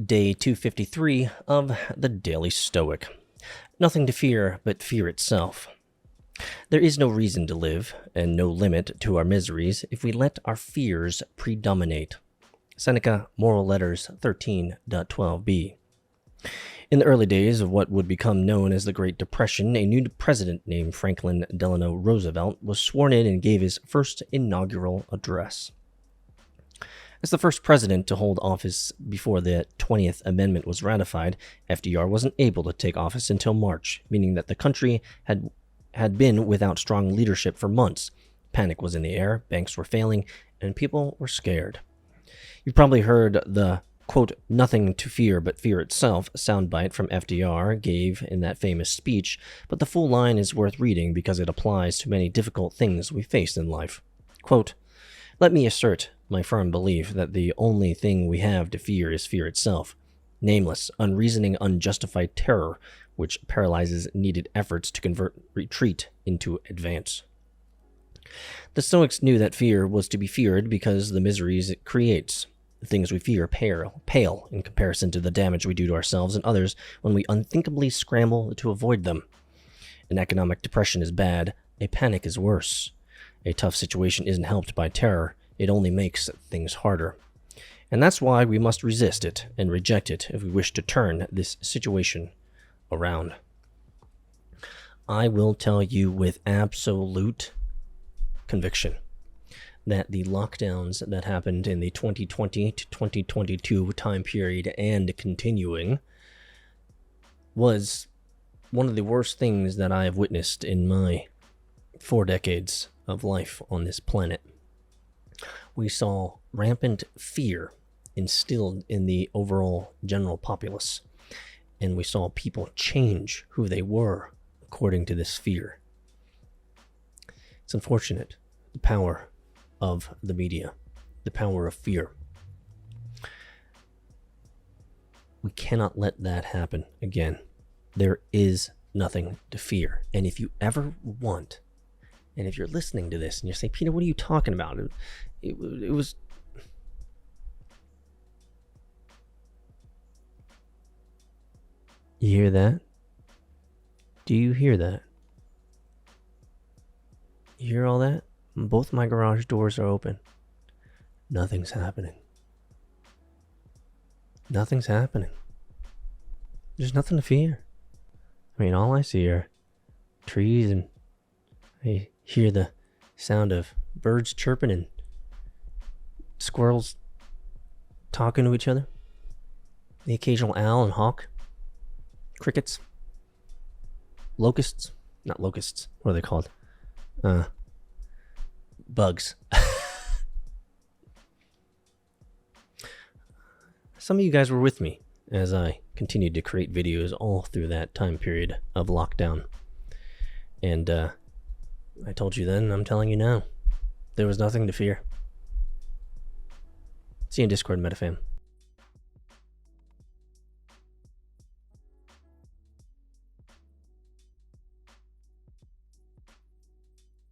Day 253 of the Daily Stoic. Nothing to fear but fear itself. There is no reason to live, and no limit to our miseries if we let our fears predominate. Seneca, Moral Letters 13.12b. In the early days of what would become known as the Great Depression, a new president named Franklin Delano Roosevelt was sworn in and gave his first inaugural address. As the first president to hold office before the 20th Amendment was ratified, FDR wasn't able to take office until March, meaning that the country had been without strong leadership for months. Panic was in the air, banks were failing, and people were scared. You've probably heard the, quote, "nothing to fear but fear itself" soundbite from FDR gave in that famous speech, but the full line is worth reading because it applies to many difficult things we face in life. Quote, "Let me assert my firm belief that the only thing we have to fear is fear itself, nameless, unreasoning, unjustified terror, which paralyzes needed efforts to convert retreat into advance." The Stoics knew that fear was to be feared because the miseries it creates. The things we fear pale in comparison to the damage we do to ourselves and others when we unthinkably scramble to avoid them. An economic depression is bad, a panic is worse. A tough situation isn't helped by terror, it only makes things harder. And that's why we must resist it and reject it if we wish to turn this situation around. I will tell you with absolute conviction that the lockdowns that happened in the 2020 to 2022 time period and continuing was one of the worst things that I have witnessed in my 4 decades of life on this planet. We saw rampant fear instilled in the overall general populace, and we saw people change who they were according to this fear. It's unfortunate, the power of the media, the power of fear. We cannot let that happen again. There is nothing to fear. And if you ever want, and if you're listening to this and you say, "Peter, what are you talking about?" It was... You hear that? Do you hear that? You hear all that? Both my garage doors are open. Nothing's happening. Nothing's happening. There's nothing to fear. I mean, all I see are trees, and I hear the sound of birds chirping and squirrels talking to each other. The occasional owl and hawk. Crickets. Locusts. Not locusts. What are they called? Bugs. Some of you guys were with me as I continued to create videos all through that time period of lockdown. And I told you then, I'm telling you now, there was nothing to fear. See you in Discord, MetaFam.